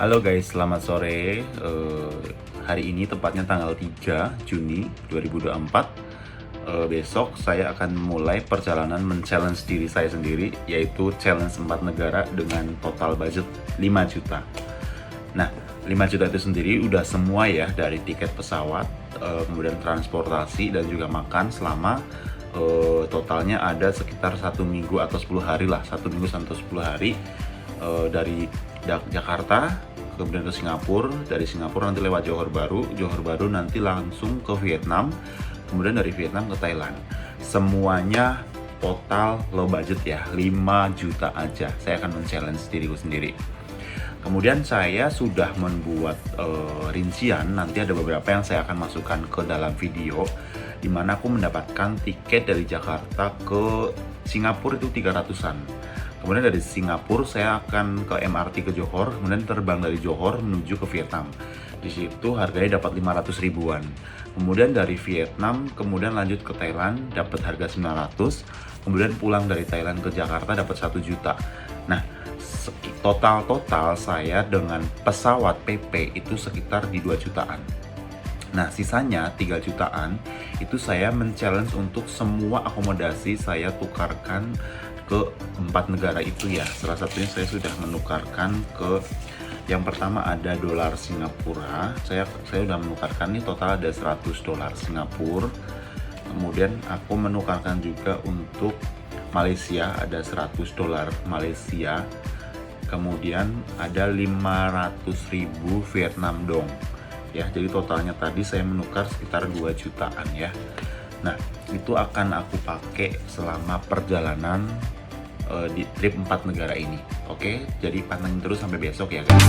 Halo guys, selamat sore. Hari ini tepatnya tanggal 3 Juni 2024. Besok saya akan mulai perjalanan men-challenge diri saya sendiri, yaitu challenge 4 negara dengan total budget 5 juta. Nah, 5 juta itu sendiri udah semua ya, dari tiket pesawat, kemudian transportasi dan juga makan selama totalnya ada sekitar 1 minggu atau 10 hari lah, 1 minggu sampai 10 hari dari Jakarta kemudian ke Singapura, dari Singapura nanti lewat Johor Baru nanti langsung ke Vietnam, kemudian dari Vietnam ke Thailand. Semuanya total low budget ya, 5 juta aja. Saya akan men-challenge diriku sendiri. Kemudian saya sudah membuat rincian, nanti ada beberapa yang saya akan masukkan ke dalam video, dimana aku mendapatkan tiket dari Jakarta ke Singapura itu 300-an. Kemudian dari Singapura saya akan ke MRT ke Johor, kemudian terbang dari Johor menuju ke Vietnam. Di situ harganya dapat 500 ribuan. Kemudian dari Vietnam, kemudian lanjut ke Thailand, dapat harga 900. Kemudian pulang dari Thailand ke Jakarta dapat 1 juta. Nah, total saya dengan pesawat PP itu sekitar di 2 jutaan. Nah, sisanya 3 jutaan itu saya men-challenge untuk semua akomodasi saya tukarkan ke 4 negara itu ya. Salah satunya saya sudah menukarkan ke, yang pertama ada dolar Singapura. Saya sudah menukarkan nih, total ada 100 dolar Singapura. Kemudian aku menukarkan juga untuk Malaysia, ada 100 dolar Malaysia. Kemudian ada 500 ribu Vietnam dong. Ya, jadi totalnya tadi saya menukar sekitar 2 jutaan ya. Nah, itu akan aku pakai selama perjalanan di trip 4 negara ini. Oke, jadi pantengin terus sampai besok ya guys.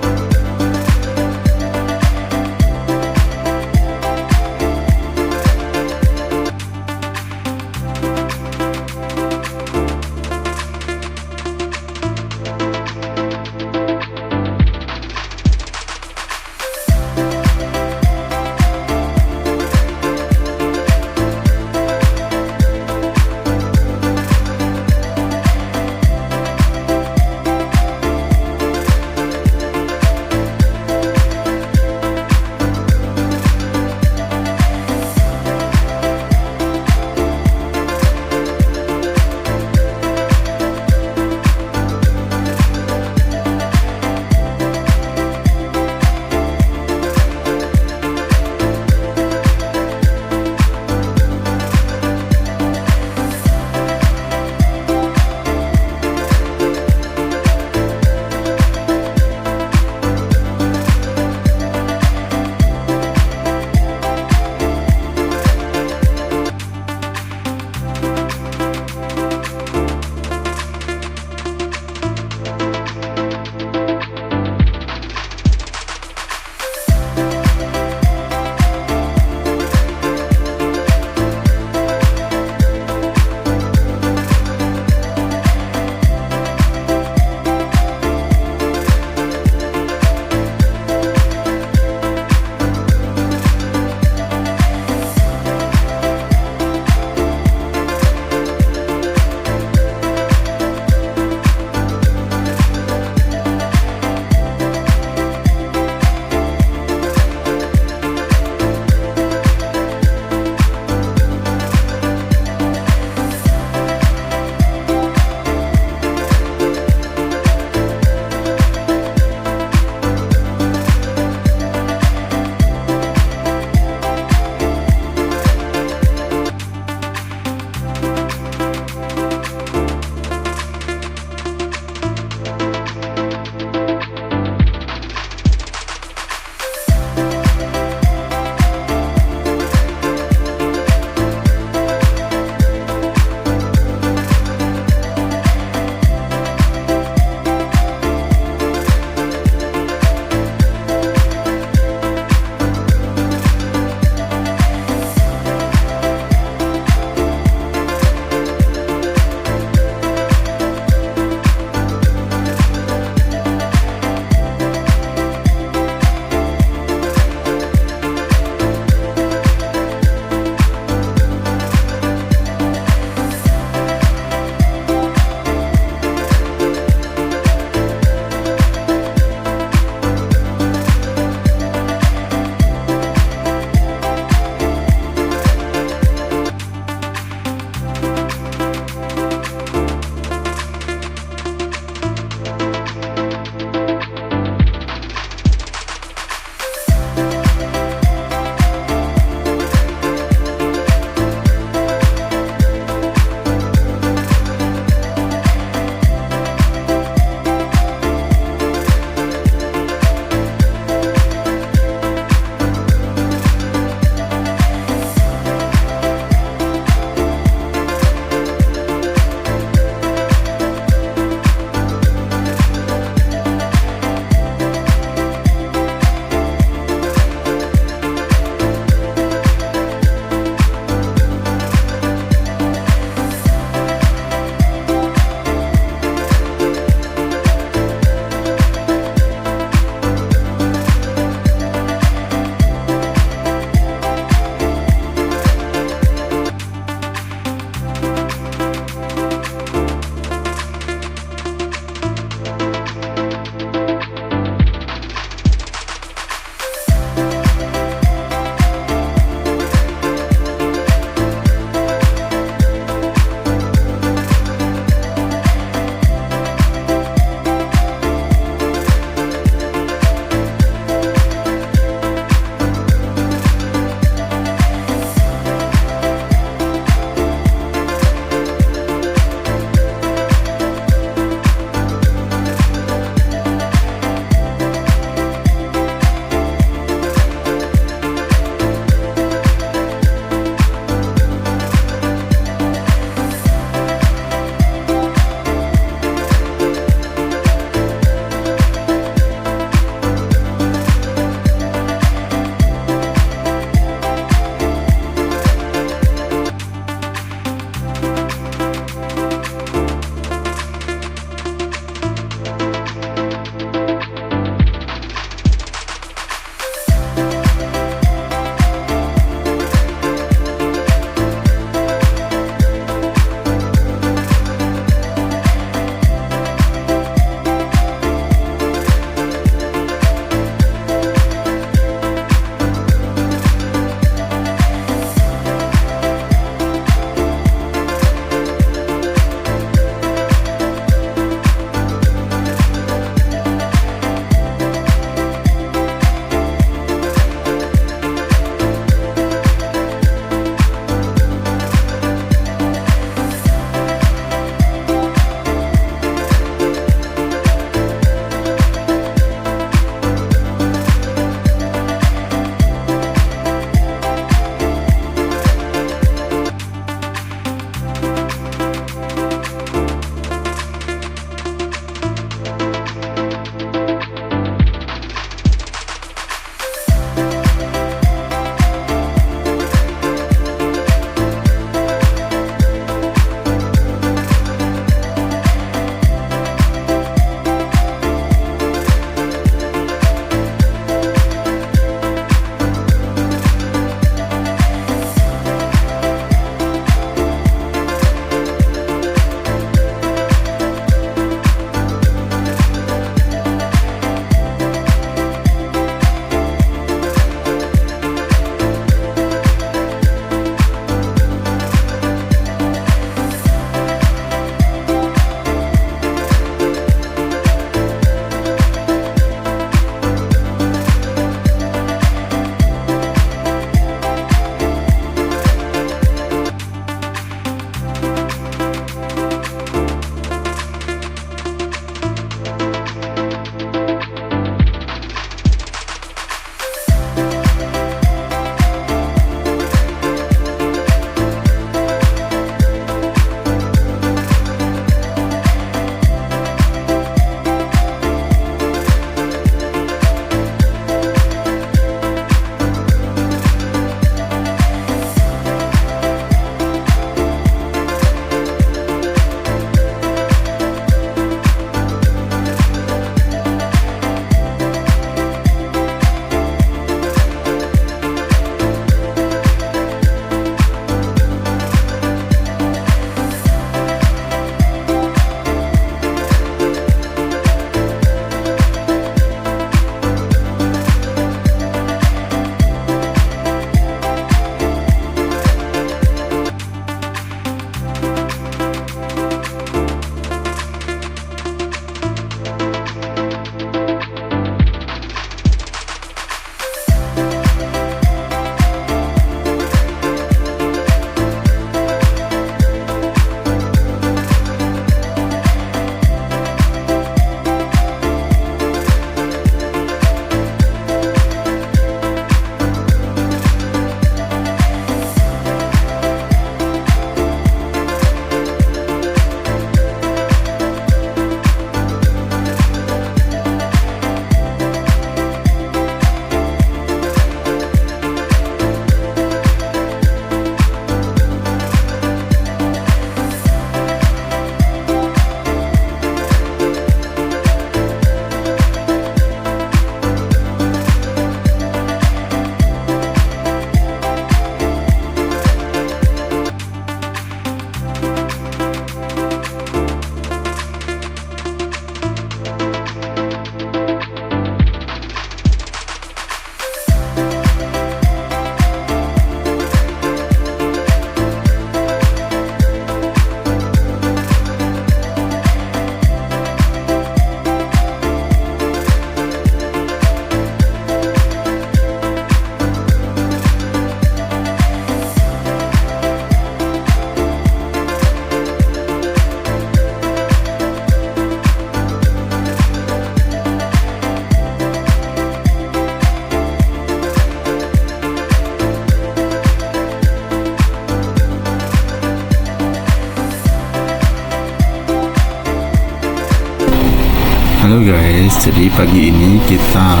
guys, jadi pagi ini kita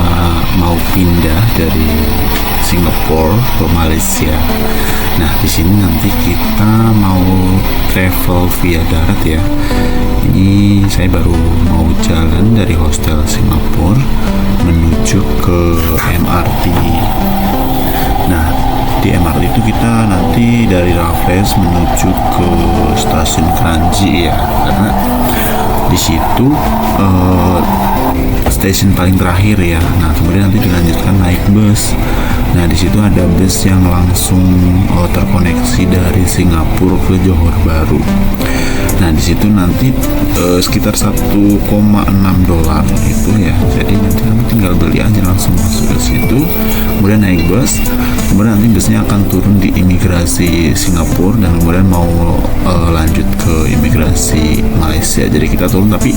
mau pindah dari Singapura ke Malaysia. Nah, di sini nanti kita mau travel via darat ya. Ini saya baru mau jalan dari hostel Singapura menuju ke MRT. Nah, di MRT itu kita nanti dari Raffles menuju ke stasiun Kranji ya, karena di situ stasiun paling terakhir ya. Nah, kemudian nanti dilanjutkan naik bus. Nah, di situ ada bus yang langsung terkoneksi dari Singapura ke Johor Bahru. Nah, di situ nanti sekitar 1,6 dolar itu ya. Jadi nanti kami tinggal beli aja langsung masuk ke situ. Kemudian naik bus. Kemudian nanti busnya akan turun di imigrasi Singapura dan kemudian mau lanjut ke imigrasi Malaysia. Jadi kita turun, tapi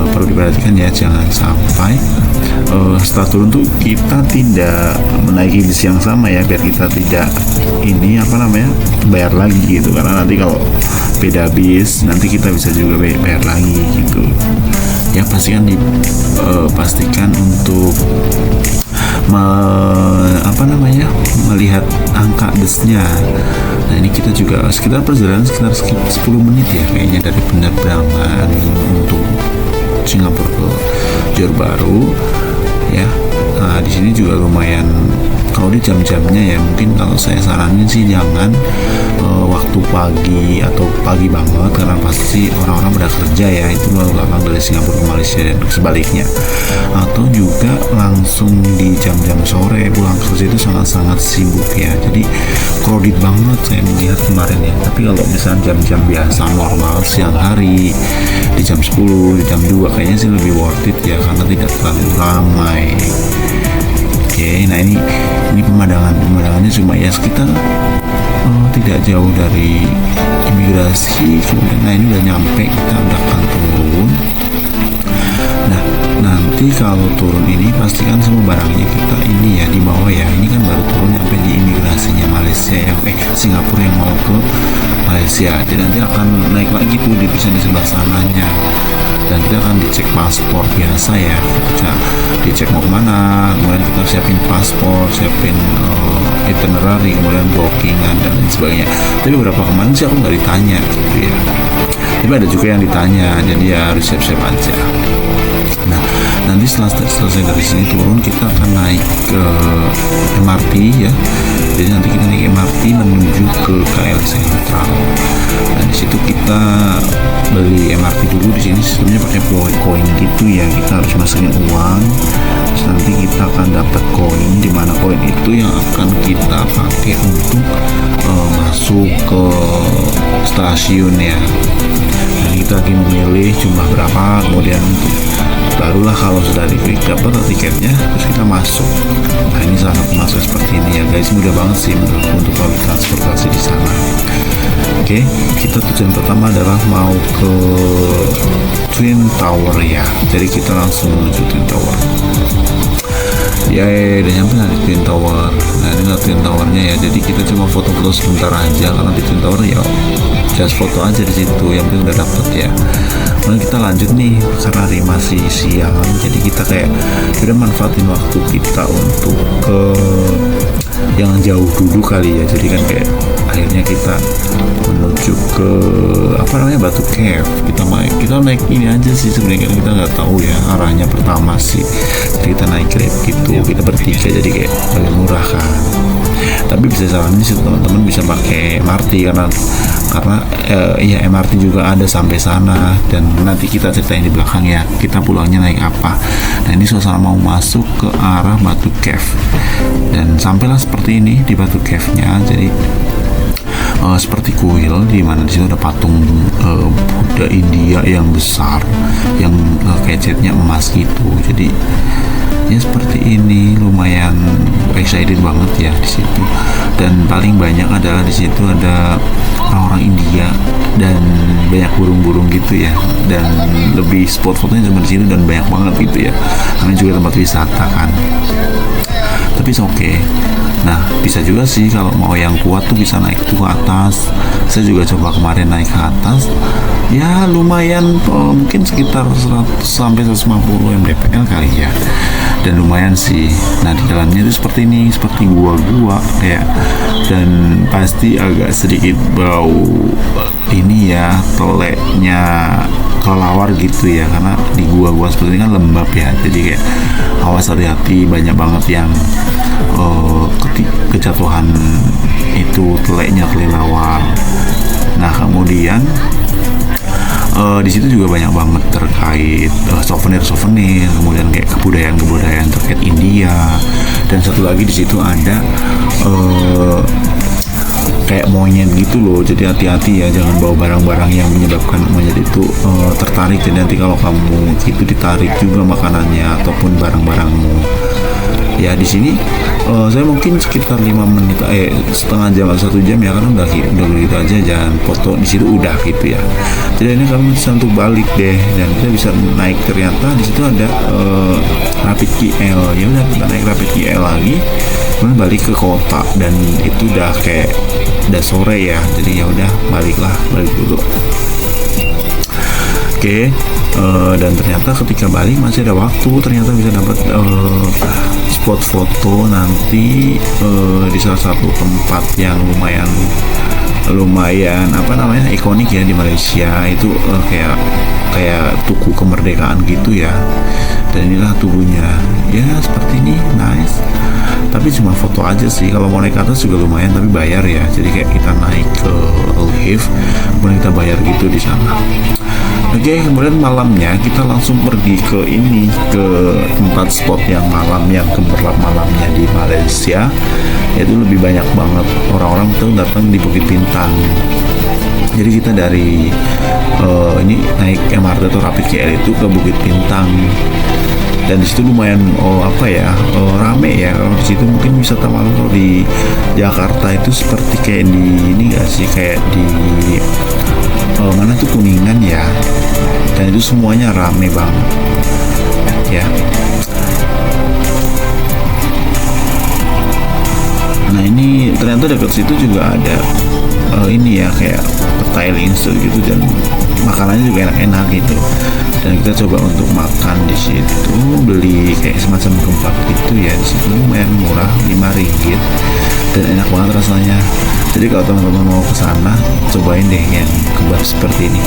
perlu diperhatikan ya, jangan sampai setelah turun tuh kita tidak menaiki bis yang sama ya, biar kita tidak bayar lagi gitu, karena nanti kalau beda bis nanti kita bisa juga bayar lagi gitu ya. Pastikan untuk melihat angka busnya. Nah, ini kita juga sekitar perjalanan sekitar 10 menit ya kayaknya dari penerbangan untuk Singapura ke Johor Bahru ya. Nah, di sini juga lumayan, kalau di jam-jamnya ya mungkin kalau saya saranin sih jangan waktu pagi atau pagi banget, karena pasti orang-orang pada kerja ya, itu lalu lalang dari Singapura ke Malaysia dan sebaliknya. Atau juga langsung di jam-jam sore pulang kerja itu sangat-sangat sibuk ya, jadi crowded banget saya melihat kemarin ya. Tapi kalau misalnya jam-jam biasa normal siang hari di jam 10, di jam 2 kayaknya sih lebih worth it ya, karena tidak terlalu ramai. Oke, nah ini pemandangannya cuma ya sekitar tidak jauh dari imigrasi. Nah, ini udah nyampe, kita udah akan turun. Nah, nanti kalau turun ini pastikan semua barangnya kita ini ya di bawah ya. Ini kan baru turun nyampe di imigrasinya Malaysia yang Singapura yang mau ke Malaysia. Jadi nanti akan naik lagi tuh di sebelah sananya. Dan kita akan dicek paspor biasa ya, kita dicek mau kemana, kemudian kita siapin paspor, siapin itinerary, kemudian bookingan dan lain sebagainya. Tapi beberapa kemarin sih aku nggak ditanya gitu ya, tapi ada juga yang ditanya, jadi ya harus siap-siap aja. Nah, nanti setelah selesai dari sini turun, kita akan naik ke MRT ya. Jadi nanti kita naik MRT menuju ke KL Sentral. Nah, di situ kita beli MRT dulu. Di sini sistemnya pakai koin gitu ya, kita harus masukin uang. Terus nanti kita akan dapat koin, di mana koin itu yang akan kita pakai untuk masuk ke stasiun ya. Dan kita lagi memilih jumlah berapa, kemudian barulah kalau sudah dapat tiketnya terus kita masuk. Nah, ini salah satu masuk seperti ini ya guys, mudah banget sih menurutku untuk public transportasi di sana. Oke, kita tujuan pertama adalah mau ke Twin Tower ya, jadi kita langsung menuju Twin Tower. Ya, udah nyampe di Twin Tower. Nah, ini Twin Towernya ya, jadi kita cuma foto-foto sebentar aja, karena di Twin Tower ya just foto aja di situ, yang penting udah dapet ya. Kemudian kita lanjut nih, karena hari masih siang, jadi kita kayak udah manfaatin waktu kita untuk ke yang jauh dulu kali ya. Jadi kan kayak akhirnya kita menuju ke Batu Cave. Kita naik ini aja sih sebenarnya, kita nggak tahu ya arahnya pertama sih. Jadi kita naik Grab gitu, kita bertiga, jadi kayak lebih murah kan. Tapi bisa saranin sih teman-teman bisa pakai MRT, karena ya MRT juga ada sampai sana, dan nanti kita ceritain di belakang ya kita pulangnya naik apa. Nah, ini suasana mau masuk ke arah Batu Cave, dan sampailah seperti ini di Batu Cave-nya. Jadi seperti kuil, di mana di situ ada patung Buddha India yang besar, yang kayak catnya emas gitu. Jadi ya seperti ini, lumayan excited banget ya di situ. Dan paling banyak adalah di situ ada orang-orang India dan banyak burung-burung gitu ya, dan lebih spot fotonya cuma di situ dan banyak banget gitu ya. Karena juga tempat wisata kan. Tapi oke. Nah, bisa juga sih kalau mau yang kuat tuh bisa naik tuh ke atas. Saya juga coba kemarin naik ke atas. Ya lumayan, mungkin sekitar 100 sampai 150 mdpl kali ya. Dan lumayan sih. Nah, di dalamnya itu seperti ini, seperti gua-gua kayak, dan pasti agak sedikit bau ini ya, teleknya kelelawar gitu ya, karena di gua-gua seperti ini kan lembab ya. Jadi kayak awas, hati-hati, banyak banget yang kejatuhan itu teleknya kelelawar. Nah, kemudian di situ juga banyak banget terkait souvenir-souvenir, kemudian kayak kebudayaan-kebudayaan terkait India, dan satu lagi di situ ada kayak monyet gitu loh. Jadi hati-hati ya, jangan bawa barang-barang yang menyebabkan monyet itu tertarik. Jadi nanti kalau kamu itu ditarik juga makanannya ataupun barang-barangmu. Ya di sini saya mungkin sekitar 5 menit, setengah jam atau 1 jam ya, karena udah gitu aja, jangan foto di situ udah gitu ya. Jadi ini kami bisa untuk balik deh, dan kita bisa naik, ternyata di situ ada Rapid KL. Ya udah, kita naik Rapid KL lagi, kemudian balik ke kota, dan itu udah sore ya. Jadi ya udah balik dulu. Oke. Dan ternyata ketika balik masih ada waktu, ternyata bisa dapat spot foto nanti di salah satu tempat yang lumayan apa namanya, ikonik ya di Malaysia itu, kayak tugu kemerdekaan gitu ya. Dan inilah tubuhnya ya, seperti ini, nice. Tapi cuma foto aja sih. Kalau mau naik ke atas juga lumayan, tapi bayar ya. Jadi kayak kita naik ke lift, kemudian kita bayar gitu di sana. Oke, kemudian malamnya kita langsung pergi ke tempat spot yang malam, yang gemerlap malamnya di Malaysia. Itu lebih banyak banget orang-orang tuh datang di Bukit Bintang. Jadi kita dari ini naik MRT atau Rapid KL itu ke Bukit Bintang. Dan di situ lumayan rame ya. Kalau di situ mungkin wisata malam, kalau di Jakarta itu seperti kayak di ini nggak sih, kayak di mana tuh, Kuningan ya. Dan itu semuanya rame banget ya. Nah, ini ternyata dekat situ juga ada ini ya, kayak Thailand Institute gitu, dan makanannya juga enak-enak gitu. Dan kita coba untuk makan di situ, beli kayak semacam kebab gitu ya. Di situ lumayan murah, 5 ringgit, dan enak banget rasanya. Jadi kalau teman-teman mau ke sana, cobain deh yang kebab seperti ini.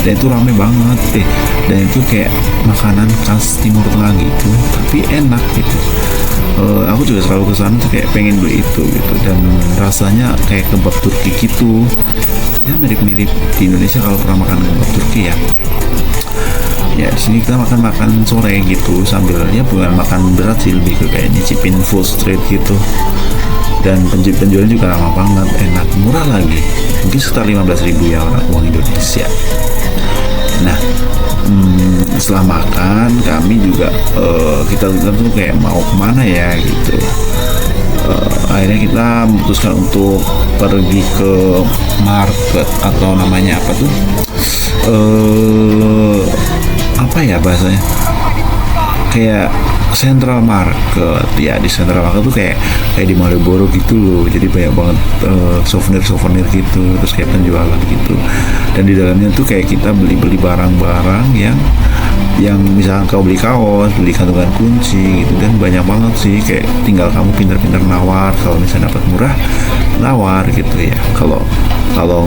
Dan itu rame banget dan itu kayak makanan khas Timur Tengah gitu, tapi enak gitu. Aku juga selalu kesana tuh kayak pengen beli itu gitu, dan rasanya kayak kebab Turki gitu ya, mirip-mirip di Indonesia kalau pernah makan kebab Turki ya. Ya di sini kita makan sore gitu, sambil ya bukan makan berat sih, lebih ke kayak nyicipin full street gitu. Dan penjualnya juga ramah banget, enak, murah lagi, mungkin sekitar 15.000 ya uang Indonesia. Nah, setelah makan kami juga kita tuh kayak mau kemana ya gitu. Akhirnya kita memutuskan untuk pergi ke market, atau namanya apa tuh, apa ya bahasanya, kayak Central Market ya. Di Central Market tuh kayak di Malioboro gitu loh. Jadi banyak banget souvenir gitu, terus kayak penjualan gitu. Dan di dalamnya tuh kayak kita beli barang-barang yang misalkan kau beli kaos, beli kantongan kunci gitu. Dan banyak banget sih, kayak tinggal kamu pintar-pintar nawar. Kalau misalnya dapat murah, nawar gitu ya. Kalau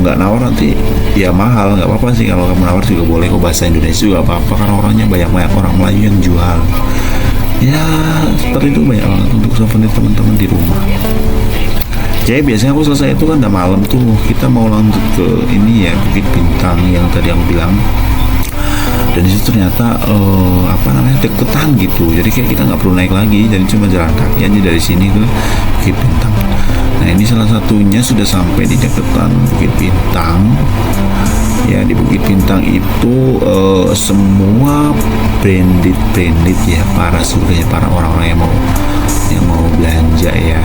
nggak nawar nanti ya mahal, nggak apa-apa sih. Kalau kamu nawar juga boleh, kok bahasa Indonesia juga apa-apa, karena orangnya banyak orang Melayu yang jual. Ya seperti itu, banyak banget untuk souvenir teman-teman di rumah. Jadi biasanya aku selesai itu kan udah malam tuh, kita mau lanjut ke ini ya, Bukit Bintang yang tadi aku bilang. Dan disitu ternyata deketan gitu, jadi kayak kita nggak perlu naik lagi, jadi cuma jalan kaki aja dari sini ke Bukit Bintang. Nah, ini salah satunya sudah sampai di deketan Bukit Bintang. Ya, di Bukit Bintang itu semua branded ya, para orang-orang yang mau belanja ya,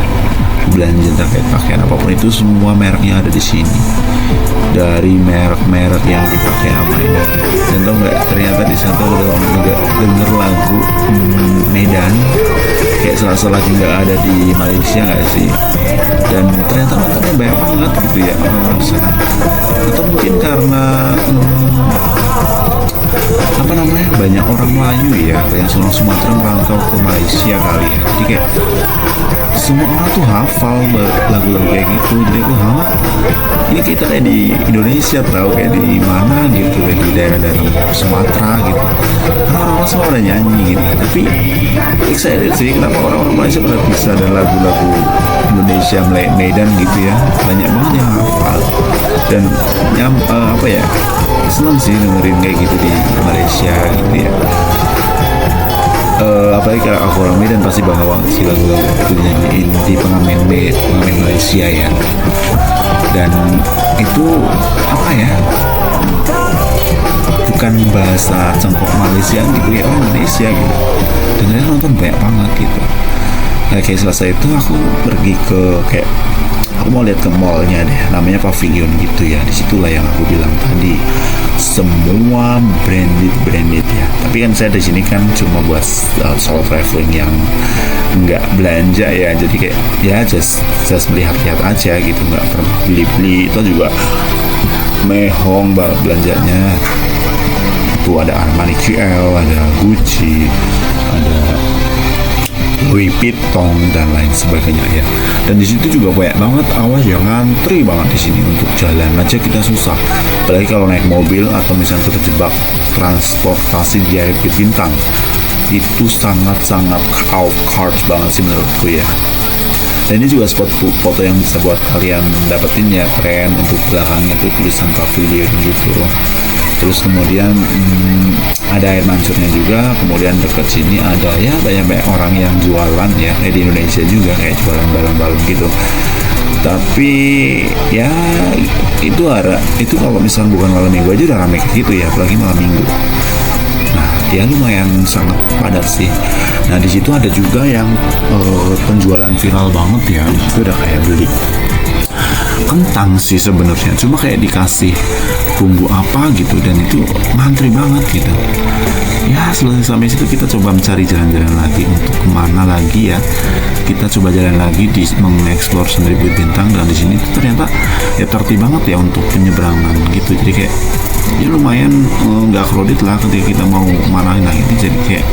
belanja terkait pakaian apapun itu, semua mereknya ada di sini. Dari merek-merek yang dipakai apa ini. Dan tau nggak, ternyata di sana udah denger lagu Medan, kayak salah berasa lagi nggak ada di Malaysia nggak sih? Dan ternyata nontonnya banyak banget gitu ya orang-orang di sana. Atau mungkin karena apa namanya, banyak orang Melayu ya yang seorang Sumatera merantau ke Malaysia kali ya. Jadi kayak semua orang tuh hafal lagu-lagu kayak gitu. Jadi aku ini kita kayak di Indonesia, tahu kayak di mana gitu, kayak di daerah-daerah Sumatera gitu. Karena orang-orang semua pada nyanyi gitu. Tapi excited sih kenapa orang-orang Malaysia pada bisa, dan lagu-lagu Indonesia Medan gitu ya banyak banget yang hafal. Dan apa ya, senang sih dengerin kayak gitu di Malaysia gitu ya. Apalagi kalau aku orang Medan pasti bangga banget sih lagu-lagu itu dinyanyiin di pengamen Malaysia ya. Dan itu apa ya, bukan bahasa cengkok Malaysia gitu ya, orang Malaysia gitu. Dan saya nonton banyak banget gitu. Nah, kayak selesai itu aku pergi ke kayak, aku mau lihat ke mallnya deh, namanya Pavilion gitu ya. Disitulah yang aku bilang tadi, semua branded ya. Tapi kan saya di sini kan cuma buat solo traveling yang nggak belanja ya. Jadi kayak ya just melihat-lihat aja gitu, nggak pernah beli-beli. Itu juga mehong banget belanjanya. Tuh ada Armani QL, ada Gucci, ada Louis Vuitton dan lain sebagainya ya. Dan di situ juga banyak banget, awas ya, ngantri banget di sini untuk jalan aja kita susah. Apalagi kalau naik mobil atau misalnya terjebak transportasi VIP bintang, itu sangat-sangat crowd banget sih menurutku ya. Dan ini juga spot foto yang bisa buat kalian dapetin ya, keren. Untuk belakangnya tuh tulisan Pavilion gitu. Terus kemudian ada air mancurnya juga. Kemudian dekat sini ada ya banyak orang yang jualan ya, kayak di Indonesia juga, kayak jualan balon-balon gitu. Tapi ya itu kalau misalnya bukan malam minggu aja udah rame kayak gitu ya, apalagi malam minggu. Nah, dia lumayan sangat padat sih. Nah, di situ ada juga yang penjualan viral banget ya. Itu udah kayak beli kentang sih sebenarnya, cuma kayak dikasih bumbu apa gitu, dan itu ngantri banget gitu ya. Sampai situ kita coba mencari jalan-jalan lagi untuk kemana lagi ya. Kita coba jalan lagi di mengeksplor Sendiri Bukit Bintang, dan di sini ternyata ya tertib banget ya untuk penyeberangan gitu. Jadi kayak ya lumayan nggak crowded lah ketika kita mau kemana. Nah ini jadi kayak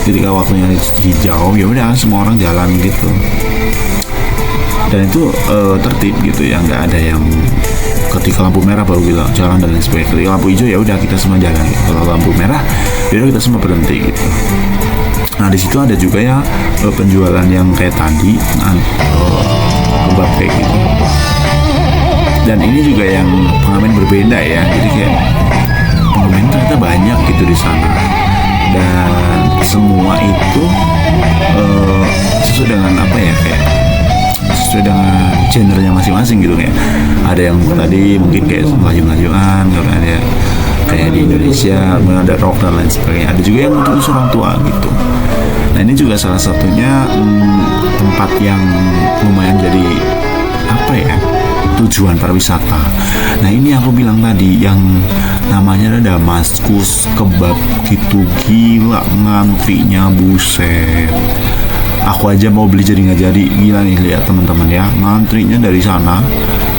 ketika waktunya hijau ya udah semua orang jalan gitu. Dan itu tertib gitu ya, nggak ada yang ketika lampu merah baru bilang jalan dan lain sebagainya. Ketika lampu hijau ya udah kita semua jalan gitu. Kalau lampu merah ya udah kita semua berhenti gitu. Nah di situ ada juga ya penjualan yang kayak tadi kebab kayak gitu. Dan ini juga yang pengamen berbeda ya. Jadi kayak pengamen ternyata banyak gitu di sana. Dan semua itu sesuai dengan apa ya, kayak sesuai dengan genrenya masing-masing gitu. Kayak ada yang tadi mungkin kayak maju-majuan, kalau ada kayak di Indonesia ada rock dan lain sebagainya. Ada juga yang untuk orang tua gitu. Nah ini juga salah satunya tempat yang lumayan jadi apa ya, tujuan pariwisata. Nah ini aku bilang tadi yang namanya ada Damaskus kebab gitu, gila ngantrinya buset. Aku aja mau beli jadi nggak jadi, gila nih lihat teman-teman ya, ngantrinya dari sana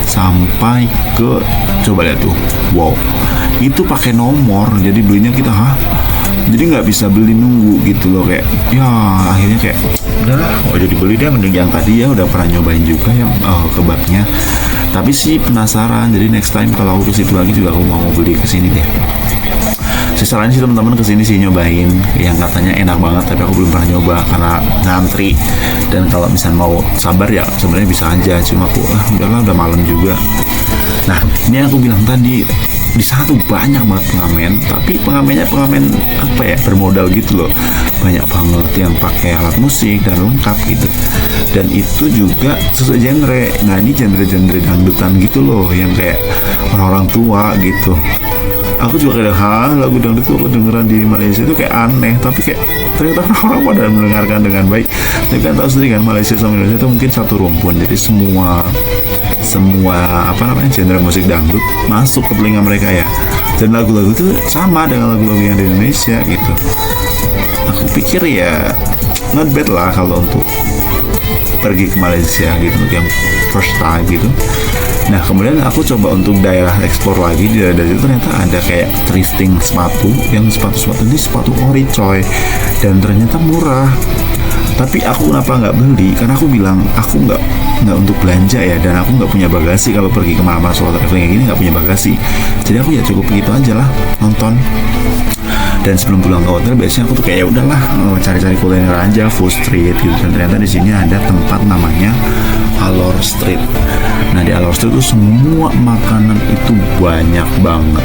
sampai ke, coba lihat tuh, wow, itu pakai nomor, jadi belinya kita jadi nggak bisa beli nunggu gitu loh, kayak ya akhirnya kayak udahlah, jadi beli deh, mending yang tadi ya udah pernah nyobain juga yang kebabnya. Tapi sih penasaran, jadi next time kalau aku ke situ lagi juga aku mau beli ke sini deh. Saya saranin sih teman-teman kesini sih nyobain yang katanya enak banget, tapi aku belum pernah nyoba karena ngantri. Dan kalau misalnya mau sabar ya sebenarnya bisa aja, cuma aku udahlah udah malam juga. Nah ini aku bilang tadi, di sana tuh banyak banget pengamen, tapi pengamennya pengamen apa ya, bermodal gitu loh, banyak banget yang pakai alat musik dan lengkap gitu. Dan itu juga sesuai genre. Nah ini genre-genre dangdutan gitu loh, yang kayak orang-orang tua gitu. Aku juga kayak lagu dangdut tuh kedengeran di Malaysia itu kayak aneh, tapi kayak ternyata orang pada mendengarkan dengan baik. Tapi kan tahu sendiri kan, Malaysia sama Indonesia itu mungkin satu rumpun, jadi semua apa namanya genre musik dangdut masuk ke telinga mereka ya. Dan lagu-lagu itu sama dengan lagu-lagu yang di Indonesia gitu. Aku pikir ya not bad lah kalau untuk pergi ke Malaysia gitu untuk yang first time gitu. Nah kemudian aku coba untuk daerah explore lagi, di daerah itu ternyata ada kayak thrifting sepatu, yang sepatu-sepatu ini sepatu ori coy, dan ternyata murah. Tapi aku kenapa nggak beli? Karena aku bilang aku nggak untuk belanja ya, dan aku nggak punya bagasi kalau pergi kemana-mana solo traveling kayak gini, nggak punya bagasi. Jadi aku ya cukup begitu aja lah, nonton. Dan sebelum pulang ke hotel biasanya aku tuh kayak ya udahlah cari-cari kuliner aja, food street gitu. Dan ternyata di sini ada tempat namanya Alor Street. Nah di Alor Street itu semua makanan itu banyak banget.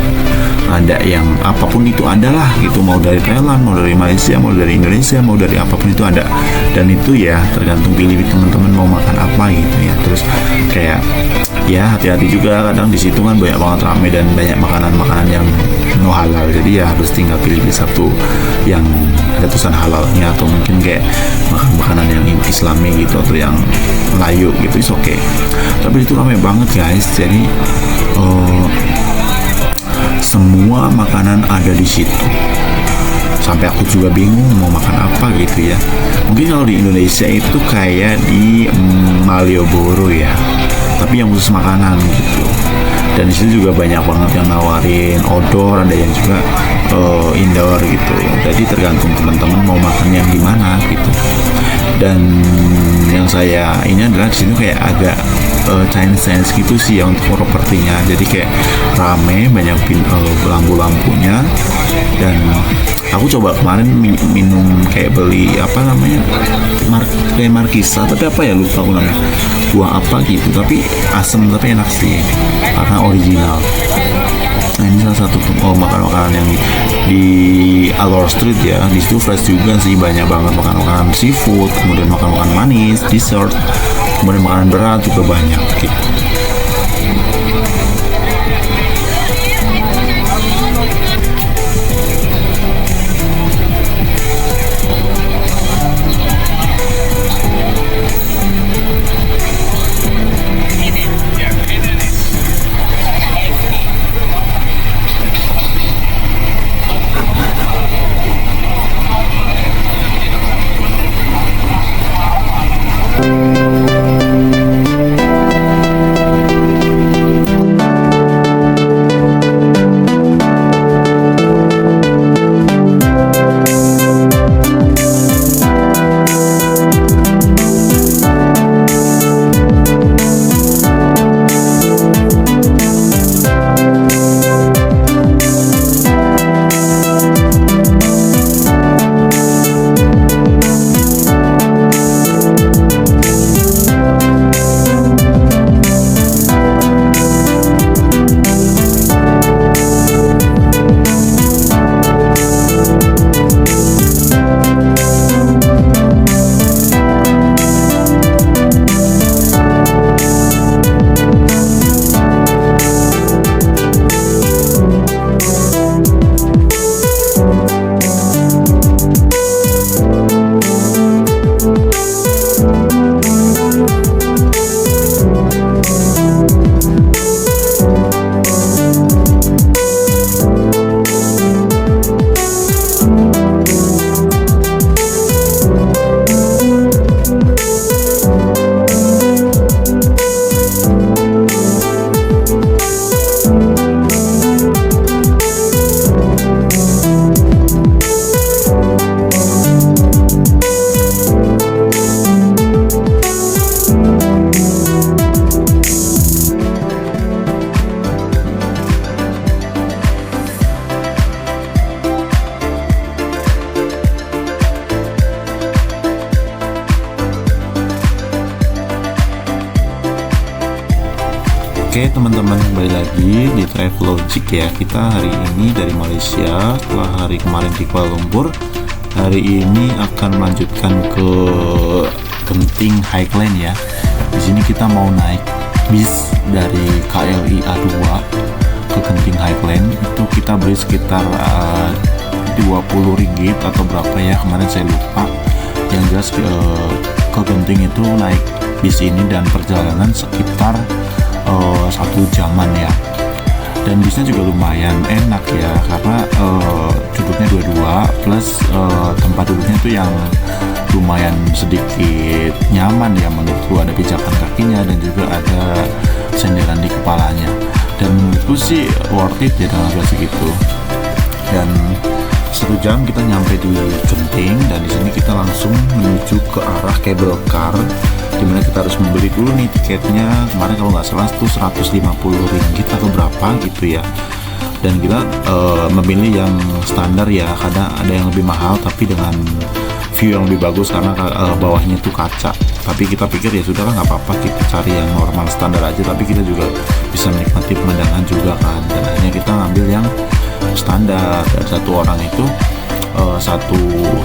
Ada yang apapun itu adalah gitu, mau dari Thailand, mau dari Malaysia, mau dari Indonesia, mau dari apapun itu ada. Dan itu ya tergantung pilih teman-teman mau makan apa gitu ya. Terus kayak ya hati-hati juga, kadang di situ kan banyak banget rame dan banyak makanan-makanan yang no halal. Jadi ya harus tinggal pilih satu yang ada tulisan halalnya, atau mungkin kayak makan makanan yang Islami gitu, atau yang Melayu gitu, is oke. Tapi itu ramai banget guys. Jadi semua makanan ada di situ. Sampai aku juga bingung mau makan apa gitu ya. Mungkin kalau di Indonesia itu kayak di Malioboro ya, tapi yang khusus makanan gitu. Dan di situ juga banyak banget yang nawarin outdoor, ada yang juga indoor gitu. Jadi tergantung teman-teman mau makan yang gimana gitu. Dan yang saya ini adalah di situ kayak agak Chinese gitu sih ya untuk propertinya. Jadi kayak rame, banyak lampu-lampunya. Dan aku coba kemarin minum kayak beli apa namanya kayak markisa, tapi apa ya lupa aku namanya, buah apa gitu, tapi asam tapi enak sih karena original. Nah ini salah satu makanan yang di Alor Street ya. Di situ fresh juga sih, banyak banget makanan seafood, kemudian makanan manis, dessert, kemudian makanan berat juga banyak gitu. Oke teman-teman, kembali lagi di Travelogic ya. Kita hari ini dari Malaysia, setelah hari kemarin di Kuala Lumpur, hari ini akan melanjutkan ke Genting Highland ya. Di sini kita mau naik bis dari KLIA 2 ke Genting Highland. Itu kita beli sekitar 20 ringgit atau berapa ya, kemarin saya lupa. Yang jelas ke Genting itu naik bis ini dan perjalanan sekitar 1 jaman ya. Dan bisnya juga lumayan enak ya, karena duduknya dua-dua plus tempat duduknya itu yang lumayan sedikit nyaman ya menurutku, ada pijakan kakinya dan juga ada senderan di kepalanya, dan menurutku sih worth it ya dengan harga segitu. Dan 1 jam kita nyampe di Genting, dan di sini kita langsung menuju ke arah cable car, dimana kita harus membeli dulu nih tiketnya. Kemarin kalau nggak salah tuh 150 ringgit atau berapa gitu ya. Dan kita memilih yang standar ya, karena ada yang lebih mahal tapi dengan view yang lebih bagus karena bawahnya itu kaca. Tapi kita pikir ya sudah lah, nggak apa-apa, kita cari yang normal standar aja, tapi kita juga bisa menikmati pemandangan juga kan. Dan akhirnya kita ngambil yang standar, dan satu orang itu satu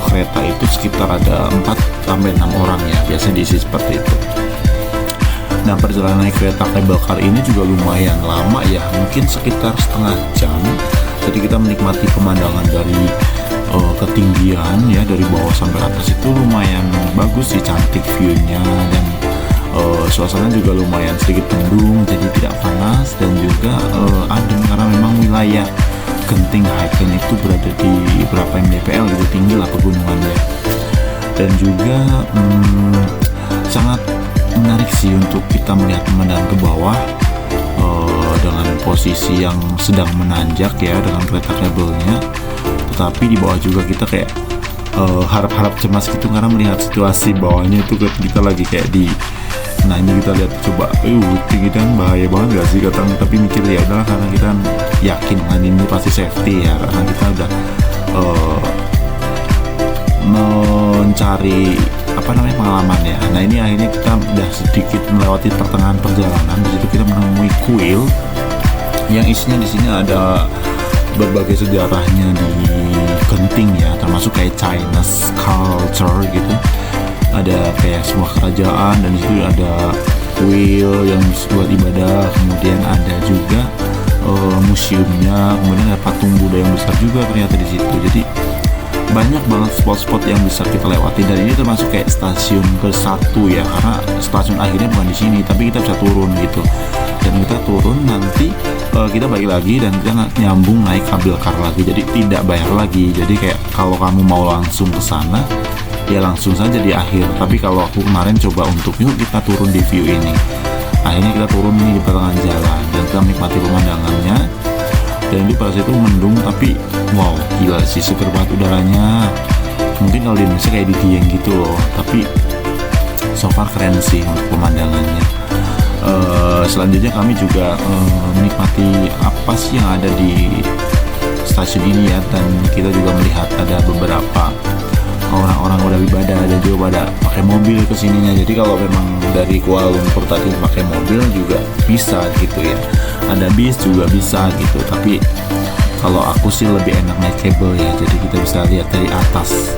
kereta itu sekitar ada 4-6 orang ya, biasanya diisi seperti itu. Nah, perjalanan naik kereta cable car ini juga lumayan lama ya, mungkin sekitar setengah jam. Jadi kita menikmati pemandangan dari ketinggian ya, dari bawah sampai atas itu lumayan bagus sih, cantik view-nya, dan suasana juga lumayan sedikit mendung, jadi tidak panas dan juga adem karena memang wilayah Genting Highland itu berada di berapa mdpl gitu, tinggi lah pegunungannya. Dan juga sangat menarik sih untuk kita melihat pemandangan ke bawah dengan posisi yang sedang menanjak ya dengan kereta kabelnya, tetapi di bawah juga kita kayak harap-harap cemas gitu karena melihat situasi bawahnya itu kita lagi kayak di, nah ini kita lihat coba, tinggi dan bahaya banget gak sih katanya, tapi mikir ya udahlah karena kita yakin kan ini pasti safety ya, karena kita udah mencari pengalaman ya. Nah ini akhirnya kita udah sedikit melewati pertengahan perjalanan. Di situ kita menemui kuil yang isinya di sini ada berbagai sejarahnya di Genting ya, termasuk kayak Chinese culture gitu. Ada kayak sebuah kerajaan, dan di situ ada kuil yang buat ibadah, kemudian ada juga museumnya, kemudian ada patung Buddha yang besar juga ternyata di situ. Jadi banyak banget spot-spot yang bisa kita lewati, dan ini termasuk kayak stasiun ke-1 ya, karena stasiun akhirnya bukan di sini tapi kita bisa turun gitu. Dan kita turun nanti kita balik lagi dan kita nyambung naik kabel car lagi, jadi tidak bayar lagi. Jadi kayak kalau kamu mau langsung ke sana ya langsung saja di akhir, tapi kalau aku kemarin coba untuk yuk kita turun di view ini, akhirnya kita turun nih di pertengahan jalan dan kita menikmati pemandangannya. Dan itu pada saat itu mendung, tapi wow gila sih, seger banget udaranya. Mungkin kalau di Indonesia kayak di Dieng gitu loh, tapi so far keren sih untuk pemandangannya. Selanjutnya kami juga menikmati apa sih yang ada di stasiun ini ya, dan kita juga melihat ada beberapa orang-orang udah ibadah dan juga pada pakai mobil kesininya. Jadi kalau memang dari Kuala Lumpur tadi pakai mobil juga bisa gitu ya, ada bis juga bisa gitu. Tapi kalau aku sih lebih enak naik kabel ya, jadi kita bisa lihat dari atas.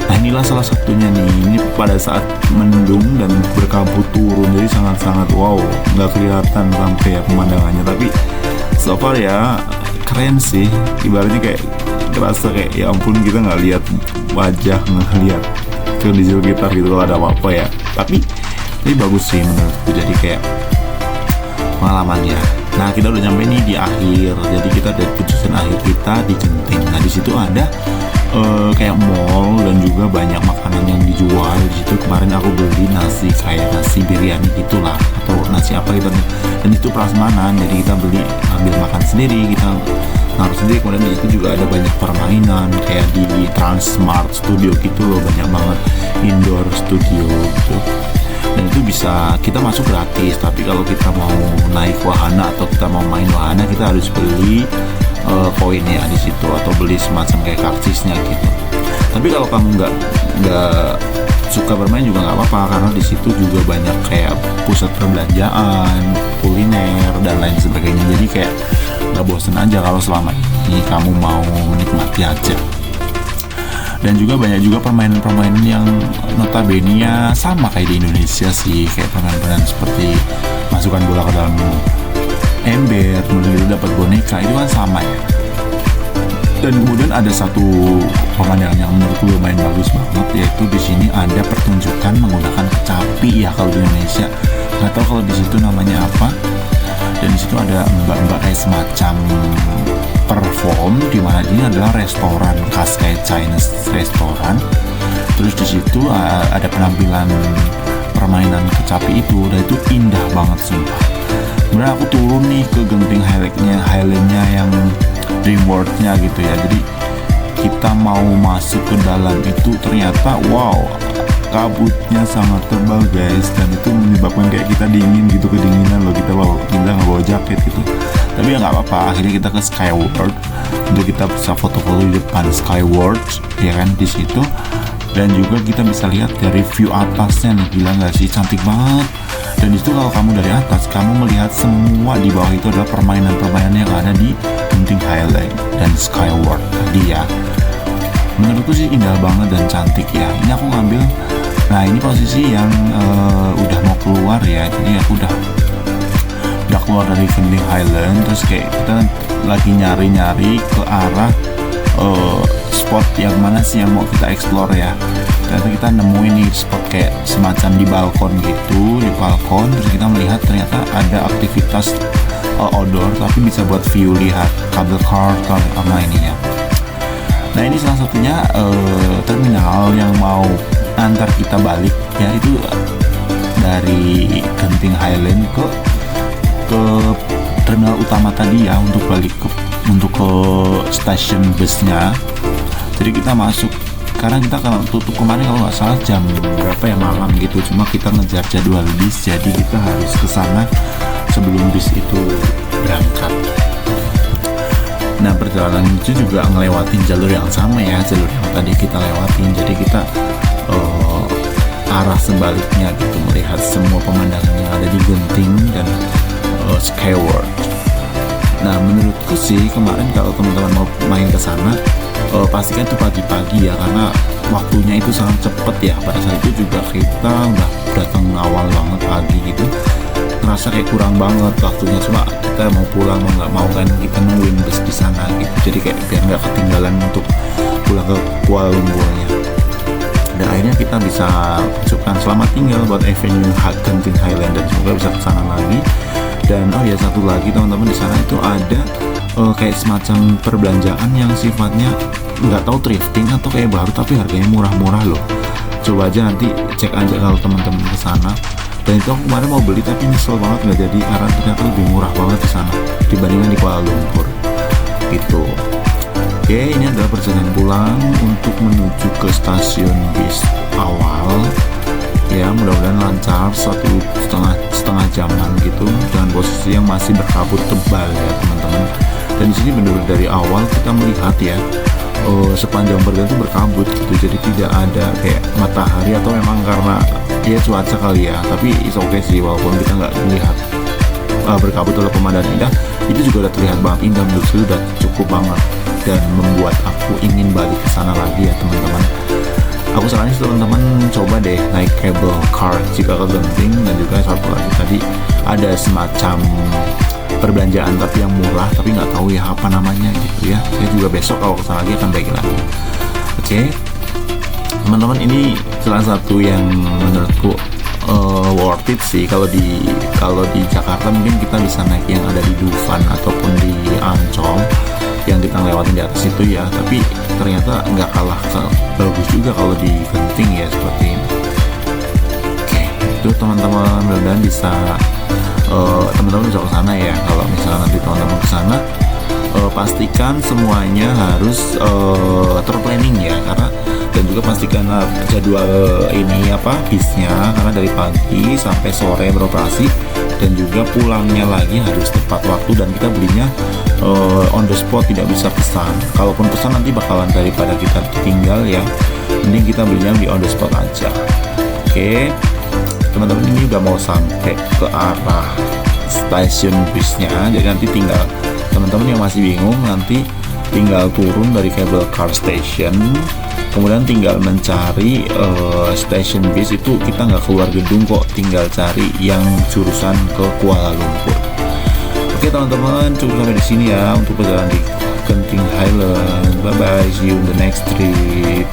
Nah inilah salah satunya nih, ini pada saat mendung dan berkabut turun, jadi sangat-sangat wow, nggak kelihatan sampai ya pemandangannya, tapi so far ya keren sih. Ibaratnya kayak terasa kayak ya ampun, kita nggak lihat wajah, nggak lihat ke di sekitar gitu kalau ada apa-apa ya. Tapi ini bagus sih menurutku, jadi kayak pengalamannya. Nah kita udah nyampe nih di akhir, jadi kita dari tujuan akhir kita di Genting. Nah di situ ada kayak mall dan juga banyak makanan yang dijual di situ. Kemarin aku beli nasi kayak nasi biryani gitulah, atau nasi apa gitu, dan itu prasmanan, jadi kita beli ambil makan sendiri, kita naruh sendiri. Kemudian di situ juga ada banyak permainan kayak di Transmart Studio gitu loh, banyak banget indoor studio gitu. Dan itu bisa kita masuk gratis, tapi kalau kita mau naik wahana atau kita mau main wahana kita harus beli koinnya di situ, atau beli semacam kayak karcisnya gitu. Tapi kalau kamu nggak suka bermain juga nggak apa-apa, karena di situ juga banyak kayak pusat perbelanjaan, kuliner dan lain sebagainya. Jadi kayak nggak bosen aja kalau selama ini kamu mau menikmati aja. Dan juga banyak juga permainan-permainan yang notabene ya sama kayak di Indonesia sih, kayak permainan-permainan seperti masukkan bola ke dalam ember, kemudian itu dapat boneka, itu kan sama ya. Dan kemudian ada satu pemandangan yang menurutku lumayan bagus banget, yaitu di sini ada pertunjukan menggunakan kecapi ya kalau di Indonesia. Nggak tahu kalau di situ namanya apa. Dan di situ ada mbak-mbak kayak semacam perform, di mana ini adalah restoran khas kayak Chinese restoran. Terus di situ ada penampilan permainan kecapi itu, dan itu indah banget sumpah. Kemudian aku turun nih ke genting Highlandnya yang Dream World-nya gitu ya. Jadi kita mau masuk ke dalam itu, ternyata wow, kabutnya sangat tebal guys, dan itu menyebabkan kayak kita dingin gitu, kedinginan loh. Kita nggak bawa jaket gitu, tapi ya nggak apa-apa. Akhirnya kita ke Skyward untuk kita bisa foto-foto di depan Skyward ya kan di situ. Dan juga kita bisa lihat dari view atasnya nih, gila nggak sih, cantik banget. Dan itu kalau kamu dari atas, kamu melihat semua di bawah itu adalah permainan-permainan yang ada di genting Highland dan Skyward tadi ya. Menurutku sih indah banget dan cantik ya. Ini aku ngambil, nah ini posisi yang udah mau keluar ya. Jadi aku udah keluar dari genting Highland, terus kayak kita lagi nyari-nyari ke arah spot yang mana sih yang mau kita explore ya. Ternyata kita nemuin nih spot kayak semacam di balkon gitu, di balkon. Terus kita melihat ternyata ada aktivitas outdoor, tapi bisa buat view, lihat kabel car sama ininya. Nah ini salah satunya terminal yang mau antar kita balik ya, itu dari genting Highland ke terminal utama tadi ya, untuk balik untuk ke stasiun busnya. Jadi kita masuk, karena kita kalau tutup kemarin kalau nggak salah jam berapa ya, malam gitu. Cuma kita ngejar jadwal bis, jadi kita harus ke sana sebelum bis itu berangkat. Nah perjalanan itu juga ngelewatin jalur yang sama ya, jalur yang tadi kita lewatin. Jadi kita arah sebaliknya gitu, melihat semua pemandangan yang ada di genting dan Skyward. Nah menurutku sih kemarin kalau teman-teman mau main ke sana, pastikan itu pagi-pagi ya, karena waktunya itu sangat cepet ya. Pada saat itu juga kita udah datang awal banget pagi gitu, ngerasa kayak kurang banget waktunya. Cuma kita mau pulang mau nggak mau kan, kita nungguin bus di sana gitu. Jadi kayak biar nggak ketinggalan untuk pulang ke Kuala Lumpurnya. Dan akhirnya kita bisa ucapkan selamat tinggal buat Avenue Genting Highland, dan semoga bisa kesana lagi. Dan oh ya satu lagi teman-teman, di sana itu ada kayak semacam perbelanjaan yang sifatnya nggak tahu thrifting atau kayak baru, tapi harganya murah-murah loh. Coba aja nanti cek aja kalau teman-teman ke sana. Dan itu aku kemarin mau beli tapi nyesel banget nggak jadi, karena ternyata lebih murah banget di sana dibandingkan di Kuala Lumpur gitu. Oke, ini adalah perjalanan pulang untuk menuju ke stasiun bis awal ya. Mudah-mudahan lancar, setengah jaman gitu, dengan posisi yang masih berkabut tebal ya teman-teman. Dan di sini benar-benar dari awal kita melihat ya, sepanjang perjalanan itu berkabut gitu, jadi tidak ada kayak matahari, atau memang karena ya cuaca kali ya. Tapi it's okay sih, walaupun kita nggak melihat berkabut oleh pemandangan indah, itu juga udah terlihat banget indah. Menurut saya udah cukup banget dan membuat aku ingin balik ke sana lagi ya teman-teman. Aku saranin teman-teman coba deh naik cable car jika ke Genting. Dan juga satu lagi tadi ada semacam perbelanjaan tapi yang murah, tapi nggak tahu ya apa namanya gitu ya. Saya juga besok kalau kesana lagi akan balik lagi. Oke, teman-teman, ini salah satu yang menurutku worth it sih. Kalau di Jakarta mungkin kita bisa naik yang ada di Dufan ataupun di Ancol yang kita lewatin di atas itu ya, tapi ternyata nggak kalah bagus juga kalau di Genting ya, seperti ini. Oke, itu teman-teman, mudah-mudahan bisa teman-teman bisa ke sana ya. Kalau misalnya nanti teman-teman ke sana, pastikan semuanya harus terplanning ya, karena dan juga pastikan jadwal ini bisnya, karena dari pagi sampai sore beroperasi, dan juga pulangnya lagi harus tepat waktu, dan kita belinya on the spot, tidak bisa pesan. Kalaupun pesan nanti bakalan daripada kita tinggal ya, mending kita belinya di on the spot aja. Oke, teman-teman, ini udah mau sampai ke arah stasiun busnya, jadi nanti tinggal teman-teman yang masih bingung, nanti tinggal turun dari cable car station, kemudian tinggal mencari stasiun bis. Itu kita nggak keluar gedung kok, tinggal cari yang jurusan ke Kuala Lumpur. Oke teman-teman, cukup sampai di sini ya untuk perjalanan di Genting Highland. Bye bye, see you in the next trip.